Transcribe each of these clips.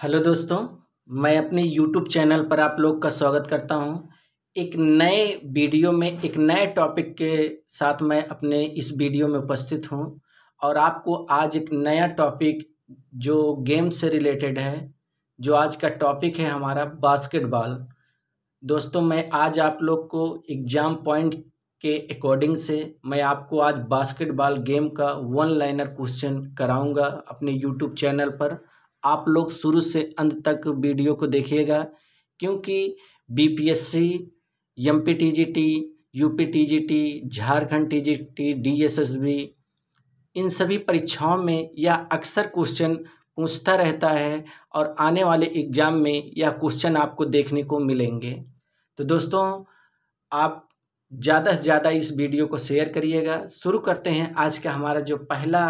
Hello दोस्तों, मैं अपने यूट्यूब चैनल पर आप लोग का स्वागत करता हूं। एक नए वीडियो में एक नए टॉपिक के साथ मैं अपने इस वीडियो में उपस्थित हूं और आपको आज एक नया टॉपिक जो गेम से रिलेटेड है, जो आज का टॉपिक है हमारा बास्केटबॉल। दोस्तों, मैं आज आप लोग को एग्ज़ाम पॉइंट के अकॉर्डिंग से मैं आपको आज बास्केटबॉल गेम का वन लाइनर क्वेश्चन कराऊंगा अपने यूट्यूब चैनल पर। आप लोग शुरू से अंत तक वीडियो को देखिएगा, क्योंकि BPSC, MPTGT, UPTGT, Jharkhand TGT, DSSB, इन सभी परीक्षाओं में यह अक्सर क्वेश्चन पूछता रहता है और आने वाले एग्ज़ाम में यह क्वेश्चन आपको देखने को मिलेंगे। तो दोस्तों, आप ज़्यादा से ज़्यादा इस वीडियो को शेयर करिएगा। शुरू करते हैं आज का हमारा जो पहला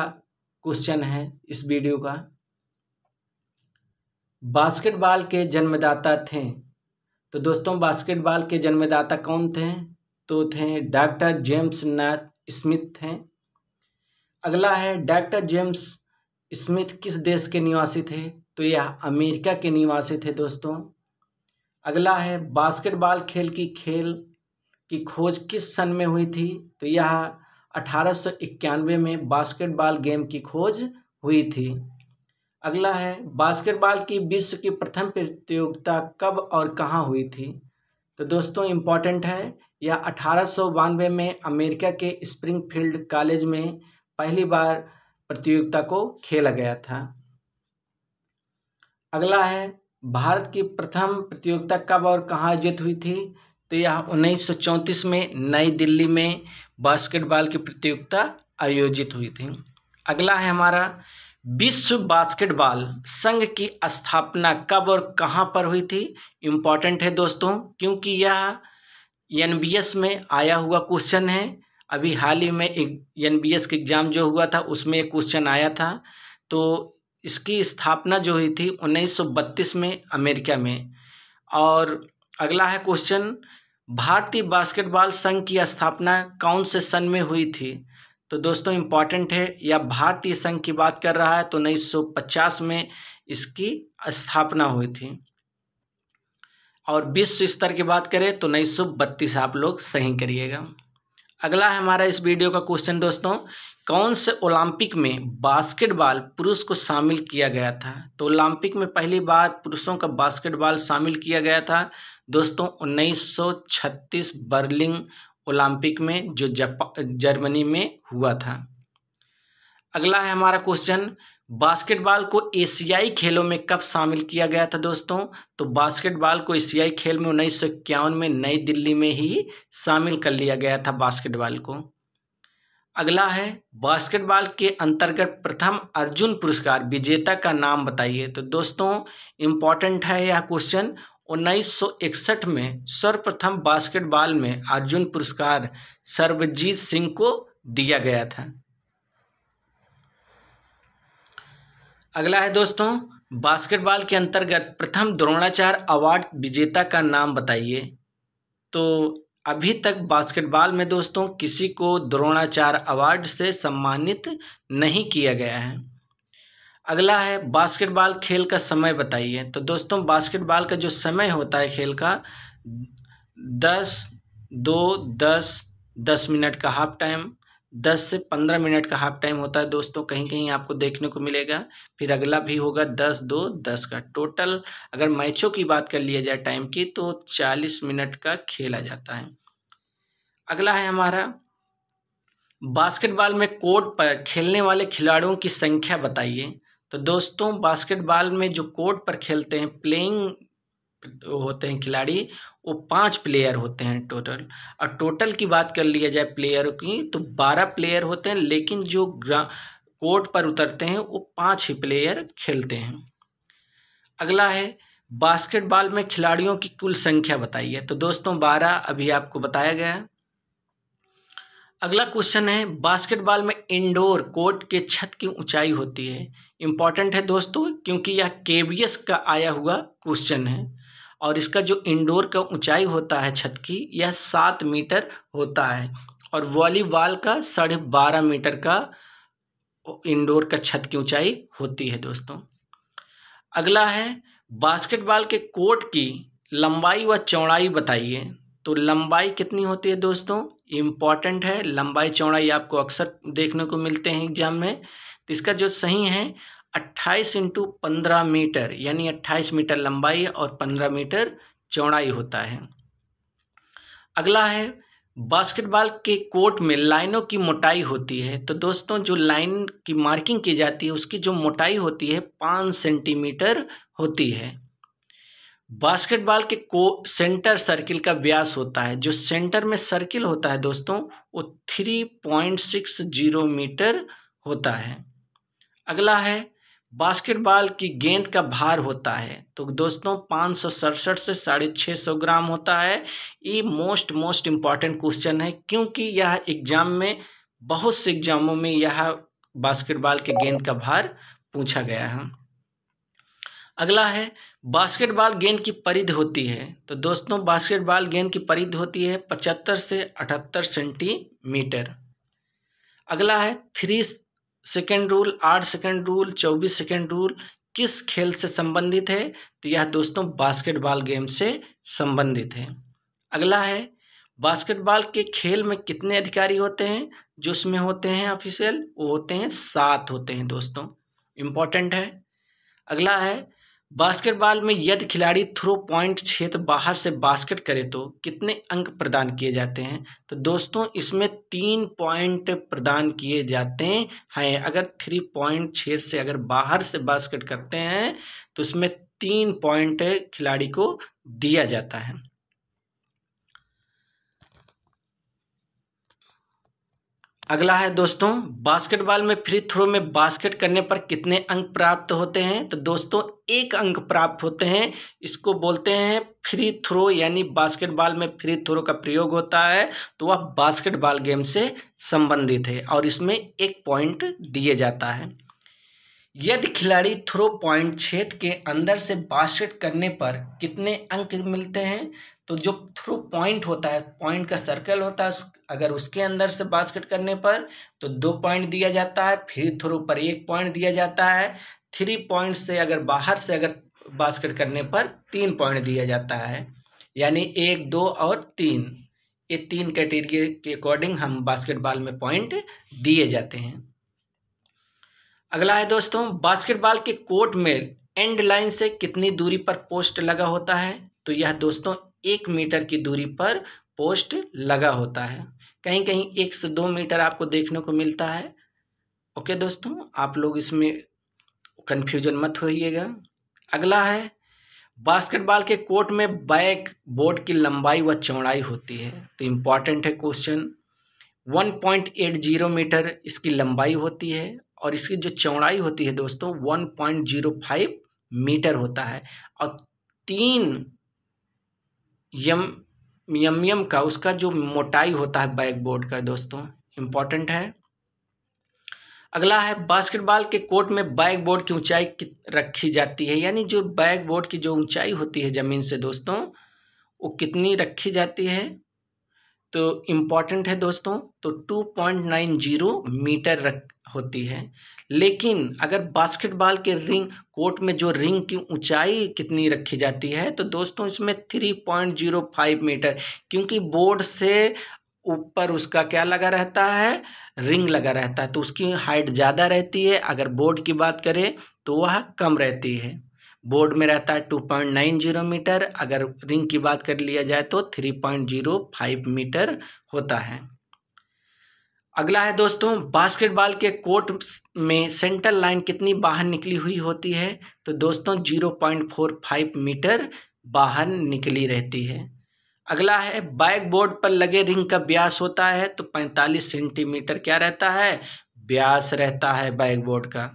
क्वेश्चन है इस वीडियो का। बास्केटबॉल के जन्मदाता थे। तो दोस्तों, बास्केटबॉल के जन्मदाता कौन थे? तो थे डॉक्टर जेम्स नाथ स्मिथ थे। अगला है, डॉक्टर जेम्स स्मिथ किस देश के निवासी थे? तो यह अमेरिका के निवासी थे दोस्तों। अगला है, बास्केटबॉल खेल की खोज किस सन में हुई थी? तो यह 1891 में बास्केटबॉल गेम की खोज हुई थी। अगला है, बास्केटबॉल की विश्व की प्रथम प्रतियोगिता कब और कहाँ हुई थी? तो दोस्तों, इम्पॉर्टेंट है, यह 1892 में अमेरिका के स्प्रिंगफील्ड कॉलेज में पहली बार प्रतियोगिता को खेला गया था। अगला है, भारत की प्रथम प्रतियोगिता कब और कहाँ आयोजित हुई थी? तो यह 1934 में नई दिल्ली में बास्केटबॉल की प्रतियोगिता आयोजित हुई थी। अगला है हमारा, विश्व बास्केटबॉल संघ की स्थापना कब और कहाँ पर हुई थी? इम्पॉर्टेंट है दोस्तों, क्योंकि यह एनबीएस में आया हुआ क्वेश्चन है। अभी हाल ही में एक एनबीएस का एग्ज़ाम जो हुआ था उसमें एक क्वेश्चन आया था। तो इसकी स्थापना जो हुई थी 1932 में अमेरिका में। और अगला है क्वेश्चन, भारतीय बास्केटबॉल संघ की स्थापना कौन से सन में हुई थी? तो दोस्तों, इम्पॉर्टेंट है, यह भारतीय संघ की बात कर रहा है, तो 1950 में इसकी स्थापना हुई थी। और विश्व स्तर की बात करें तो 1932 आप लोग सही करिएगा। अगला है हमारा इस वीडियो का क्वेश्चन दोस्तों, कौन से ओलंपिक में बास्केटबॉल पुरुष को शामिल किया गया था? तो ओलंपिक में पहली बार पुरुषों का बास्केटबॉल शामिल किया गया था दोस्तों 1936 बर्लिन ओलंपिक में, जो जर्मनी में हुआ था। अगला है हमारा क्वेश्चन, बास्केटबॉल को एशियाई खेलों में कब शामिल किया गया था दोस्तों? तो बास्केटबॉल को एशियाई खेल में 1951 में नई दिल्ली में ही शामिल कर लिया गया था बास्केटबॉल को। अगला है, बास्केटबॉल के अंतर्गत प्रथम अर्जुन पुरस्कार विजेता का नाम बताइए। तो दोस्तों, इम्पॉर्टेंट है यह क्वेश्चन। 1961 में सर्वप्रथम बास्केटबॉल में अर्जुन पुरस्कार सर्वजीत सिंह को दिया गया था। अगला है दोस्तों, बास्केटबॉल के अंतर्गत प्रथम द्रोणाचार्य अवार्ड विजेता का नाम बताइए। तो अभी तक बास्केटबॉल में दोस्तों किसी को द्रोणाचार्य अवार्ड से सम्मानित नहीं किया गया है। अगला है, बास्केटबॉल खेल का समय बताइए। तो दोस्तों, बास्केटबॉल का जो समय होता है खेल का 10 मिनट का हाफ टाइम, 10 से 15 मिनट का हाफ टाइम होता है दोस्तों, कहीं कहीं आपको देखने को मिलेगा। फिर अगला भी होगा 10 का टोटल। अगर मैचों की बात कर लिया जाए टाइम की तो 40 मिनट का खेला जाता है। अगला है हमारा, बास्केटबॉल में कोर्ट पर खेलने वाले खिलाड़ियों की संख्या बताइए। तो दोस्तों, बास्केटबॉल में जो कोर्ट पर खेलते हैं, प्लेइंग होते हैं खिलाड़ी, वो 5 प्लेयर होते हैं टोटल। और टोटल की बात कर लिया जाए प्लेयरों की तो 12 प्लेयर होते हैं, लेकिन जो कोर्ट पर उतरते हैं वो 5 ही प्लेयर खेलते हैं। अगला है, बास्केटबॉल में खिलाड़ियों की कुल संख्या बताइए। तो दोस्तों, 12 अभी आपको बताया गया है। अगला क्वेश्चन है, बास्केटबॉल में इंडोर कोर्ट के छत की ऊंचाई होती है। इंपॉर्टेंट है दोस्तों, क्योंकि यह केबीएस का आया हुआ क्वेश्चन है और इसका जो इंडोर का ऊंचाई होता है छत की, यह 7 मीटर होता है और वॉलीबॉल का 12.5 मीटर का इंडोर का छत की ऊंचाई होती है दोस्तों। अगला है बास्केटबॉल के कोर्ट की लंबाई व चौड़ाई बताइए। तो लंबाई कितनी होती है दोस्तों, इम्पॉर्टेंट है। लंबाई चौड़ाई आपको अक्सर देखने को मिलते हैं एग्जाम में। तो इसका जो सही है 28 × 15 मीटर, यानी 28 मीटर लंबाई और 15 मीटर चौड़ाई होता है। अगला है बास्केटबॉल के कोर्ट में लाइनों की मोटाई होती है। तो दोस्तों जो लाइन की मार्किंग की जाती है उसकी जो मोटाई होती है 5 सेंटीमीटर होती है। बास्केटबॉल के सेंटर सर्किल का व्यास होता है, जो सेंटर में सर्किल होता है दोस्तों वो 3.60 मीटर होता है। अगला है बास्केटबॉल की गेंद का भार होता है। तो दोस्तों 567 से 650 ग्राम होता है। ये मोस्ट इम्पॉर्टेंट क्वेश्चन है, क्योंकि यह एग्जाम में बहुत से एग्जामों में यह बास्केटबॉल के गेंद का भार पूछा गया है। अगला है बास्केटबॉल गेंद की परिधि होती है। तो दोस्तों बास्केटबॉल गेंद की परिधि होती है 75 से 78 सेंटीमीटर। अगला है 3 second rule, 8 second rule, 24 second rule किस खेल से संबंधित है। तो यह दोस्तों बास्केटबॉल गेम से संबंधित है। अगला है बास्केटबॉल के खेल में कितने अधिकारी होते हैं, जो उसमें होते हैं ऑफिशियल, वो होते हैं 7 होते हैं दोस्तों, इम्पॉर्टेंट है। अगला है बास्केटबॉल में यदि खिलाड़ी थ्रो पॉइंट क्षेत्र बाहर से बास्केट करे तो कितने अंक प्रदान किए जाते हैं। तो दोस्तों इसमें 3 पॉइंट प्रदान किए जाते हैं। अगर 3 पॉइंट क्षेत्र से अगर बाहर से बास्केट करते हैं तो उसमें 3 पॉइंट खिलाड़ी को दिया जाता है। अगला है दोस्तों बास्केटबॉल में फ्री थ्रो में बास्केट करने पर कितने अंक प्राप्त होते हैं। तो दोस्तों 1 अंक प्राप्त होते हैं। इसको बोलते हैं फ्री थ्रो, यानी बास्केटबॉल में फ्री थ्रो का प्रयोग होता है तो वह बास्केटबॉल गेम से संबंधित है और इसमें 1 पॉइंट दिए जाता है। यदि खिलाड़ी थ्रो पॉइंट क्षेत्र के अंदर से बास्केट करने पर कितने अंक मिलते हैं। तो जो थ्रो पॉइंट होता है, पॉइंट का सर्कल होता है, अगर उसके अंदर से बास्केट करने पर तो 2 पॉइंट दिया जाता है। फ्री थ्रो पर 1 पॉइंट दिया जाता है। 3 पॉइंट से अगर बाहर से अगर बास्केट करने पर 3 पॉइंट दिया जाता है, यानी 1, 2 और 3, ये 3 कैटेगरी के अकॉर्डिंग हम बास्केटबॉल में पॉइंट दिए जाते हैं। अगला है दोस्तों बास्केटबॉल के कोर्ट में एंड लाइन से कितनी दूरी पर पोस्ट लगा होता है। तो यह दोस्तों 1 मीटर की दूरी पर पोस्ट लगा होता है। कहीं कहीं 1 से 2 मीटर आपको देखने को मिलता है। ओके दोस्तों, आप लोग इसमें कंफ्यूजन मत होइएगा। अगला है बास्केटबॉल के कोर्ट में बैक बोर्ड की लंबाई व चौड़ाई होती है। तो इम्पॉर्टेंट है क्वेश्चन। 1.80 मीटर इसकी लंबाई होती है और इसकी जो चौड़ाई होती है दोस्तों 1.05 मीटर होता है और 3 एम का उसका जो मोटाई होता है बैकबोर्ड का दोस्तों, इम्पॉर्टेंट है। अगला है बास्केटबॉल के कोर्ट में बैकबोर्ड की ऊंचाई रखी जाती है, यानी जो बैकबोर्ड की जो ऊंचाई होती है ज़मीन से दोस्तों वो कितनी रखी जाती है। तो इम्पॉर्टेंट है दोस्तों, तो 2.90 मीटर होती है। लेकिन अगर बास्केटबॉल के रिंग कोर्ट में जो रिंग की ऊंचाई कितनी रखी जाती है तो दोस्तों इसमें 3.05 मीटर, क्योंकि बोर्ड से ऊपर उसका क्या लगा रहता है, रिंग लगा रहता है, तो उसकी हाइट ज़्यादा रहती है। अगर बोर्ड की बात करें तो वह कम रहती है। बोर्ड में रहता है 2.90 मीटर, अगर रिंग की बात कर लिया जाए तो 3.05 मीटर होता है। अगला है दोस्तों बास्केटबॉल के कोर्ट में सेंटर लाइन कितनी बाहर निकली हुई होती है। तो दोस्तों 0.45 मीटर बाहर निकली रहती है। अगला है बैक बोर्ड पर लगे रिंग का व्यास होता है तो 45 सेंटीमीटर क्या रहता है, व्यास रहता है बैक बोर्ड का।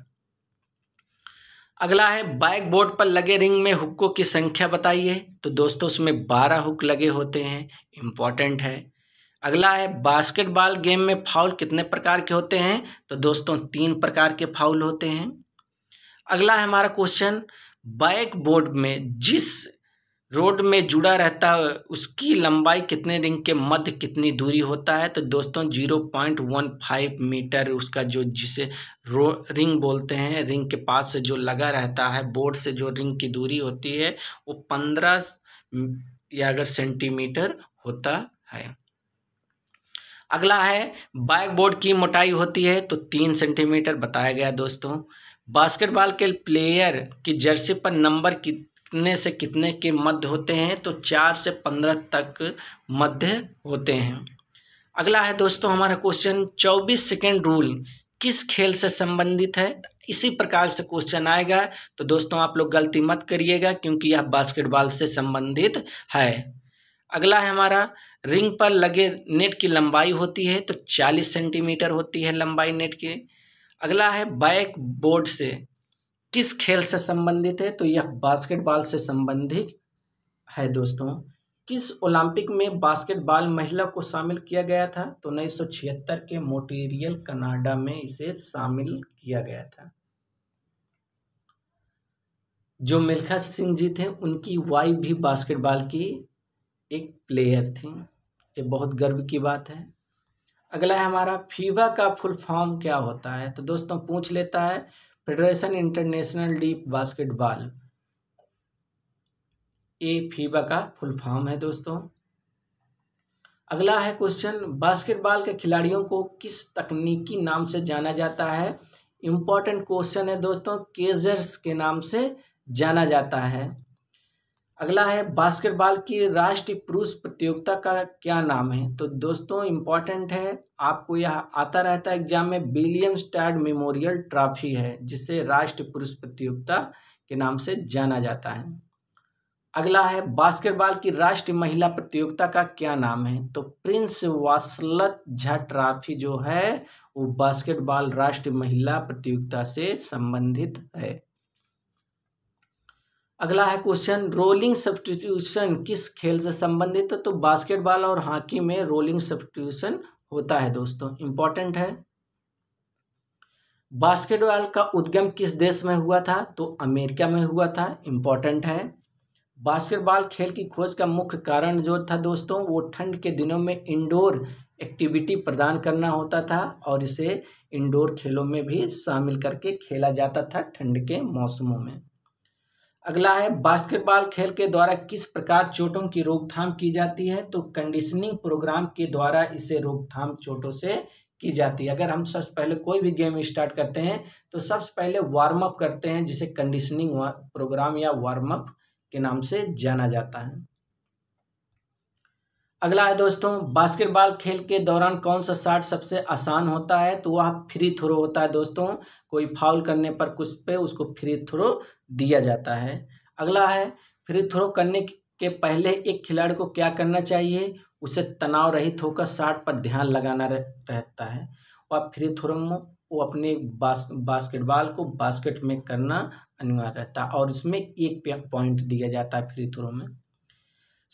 अगला है बैक बोर्ड पर लगे रिंग में हुक्कों की संख्या बताइए। तो दोस्तों उसमें 12 हुक लगे होते हैं, इम्पॉर्टेंट है। अगला है बास्केटबॉल गेम में फाउल कितने प्रकार के होते हैं। तो दोस्तों 3 प्रकार के फाउल होते हैं। अगला है हमारा क्वेश्चन, बैक बोर्ड में जिस रोड में जुड़ा रहता है उसकी लंबाई कितने रिंग के मध्य कितनी दूरी होता है? तो दोस्तों 0.15 मीटर उसका जो जिसे रिंग बोलते हैं, रिंग के पास से जो लगा रहता है बोर्ड से जो रिंग की दूरी होती है वो 15 या अगर सेंटीमीटर होता है। अगला है बैक बोर्ड की मोटाई होती है तो 3 सेंटीमीटर बताया गया दोस्तों। बास्केटबॉल के प्लेयर की जर्सी पर नंबर कितने से कितने के मध्य होते हैं? तो 4 से 15 तक मध्य होते हैं। अगला है दोस्तों हमारा क्वेश्चन 24 सेकेंड रूल किस खेल से संबंधित है? इसी प्रकार से क्वेश्चन आएगा तो दोस्तों आप लोग गलती मत करिएगा क्योंकि यह बास्केटबॉल से संबंधित है। अगला है हमारा रिंग पर लगे नेट की लंबाई होती है तो 40 सेंटीमीटर होती है लंबाई नेट की। अगला है बैक बोर्ड से किस खेल से संबंधित है? तो यह बास्केटबॉल से संबंधित है दोस्तों। किस ओलंपिक में बास्केटबॉल महिला को शामिल किया गया था? तो 1976 के मॉन्ट्रियल कनाडा में इसे शामिल किया गया था। जो मिल्खा सिंह जी थे उनकी वाइफ भी बास्केटबॉल की एक प्लेयर थी, ये बहुत गर्व की बात है। अगला है हमारा फीफा का फुल फॉर्म क्या होता है? तो दोस्तों पूछ लेता है फेडरेशन इंटरनेशनल डीप बास्केटबॉल, ये फीफा का फुल फॉर्म है दोस्तों। अगला है क्वेश्चन बास्केटबॉल के खिलाड़ियों को किस तकनीकी नाम से जाना जाता है? इंपॉर्टेंट क्वेश्चन है दोस्तों, केजर्स के नाम से जाना जाता है। अगला है बास्केटबॉल की राष्ट्रीय पुरुष प्रतियोगिता का क्या नाम है? तो दोस्तों इम्पॉर्टेंट है, आपको यह आता रहता है एग्जाम में, विलियम स्टैड मेमोरियल ट्रॉफी है जिसे राष्ट्रीय पुरुष प्रतियोगिता के नाम से जाना जाता है। अगला है बास्केटबॉल की राष्ट्रीय महिला प्रतियोगिता का क्या नाम है? तो प्रिंस वात्सल्य झा ट्रॉफी जो है वो बास्केटबॉल राष्ट्रीय महिला प्रतियोगिता से संबंधित है। अगला है क्वेश्चन रोलिंग सब्स्टिट्यूशन किस खेल से संबंधित है? तो बास्केटबॉल और हॉकी में रोलिंग सब्स्टिट्यूशन होता है दोस्तों, इंपॉर्टेंट है। बास्केटबॉल का उद्गम किस देश में हुआ था? तो अमेरिका में हुआ था, इंपॉर्टेंट है। बास्केटबॉल खेल की खोज का मुख्य कारण जो था दोस्तों वो ठंड के दिनों में इंडोर एक्टिविटी प्रदान करना होता था और इसे इंडोर खेलों में भी शामिल करके खेला जाता था ठंड के मौसमों में। अगला है बास्केटबॉल खेल के द्वारा किस प्रकार चोटों की रोकथाम की जाती है? तो कंडीशनिंग प्रोग्राम के द्वारा इसे रोकथाम चोटों से की जाती है। अगर हम सबसे पहले कोई भी गेम स्टार्ट करते हैं तो सबसे पहले वार्म अप करते हैं जिसे कंडीशनिंग प्रोग्राम या वार्म अप के नाम से जाना जाता है। अगला है दोस्तों बास्केटबॉल खेल के दौरान कौन सा शॉट सबसे आसान होता है? तो वह फ्री थ्रो होता है दोस्तों, कोई फाउल करने पर कुछ पे उसको फ्री थ्रो दिया जाता है। अगला है फ्री थ्रो करने के पहले एक खिलाड़ी को क्या करना चाहिए? उसे तनाव रहित होकर शॉट पर ध्यान लगाना रहता है। और फ्री थ्रो में वो अपने बास्केटबॉल को बास्केट में करना अनिवार्य रहता है और इसमें 1 पॉइंट दिया जाता है फ्री थ्रो में।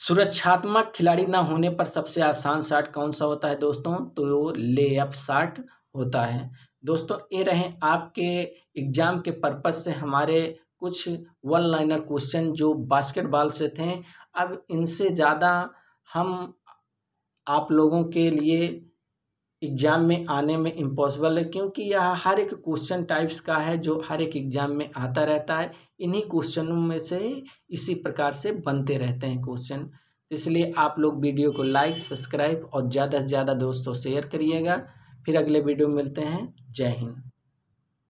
सुरक्षात्मक खिलाड़ी ना होने पर सबसे आसान शॉट कौन सा होता है दोस्तों? तो वो ले अप शॉट होता है। दोस्तों ये रहे आपके एग्जाम के पर्पज से हमारे कुछ वन लाइनर क्वेश्चन जो बास्केटबॉल से थे। अब इनसे ज़्यादा हम आप लोगों के लिए एग्ज़ाम में आने में इम्पॉसिबल है क्योंकि यह हर एक क्वेश्चन टाइप्स का है जो हर एक एग्ज़ाम में आता रहता है। इन्हीं क्वेश्चनों में से इसी प्रकार से बनते रहते हैं क्वेश्चन, इसलिए आप लोग वीडियो को लाइक सब्सक्राइब और ज़्यादा से ज़्यादा दोस्तों शेयर करिएगा। फिर अगले वीडियो में मिलते हैं। जय हिंद।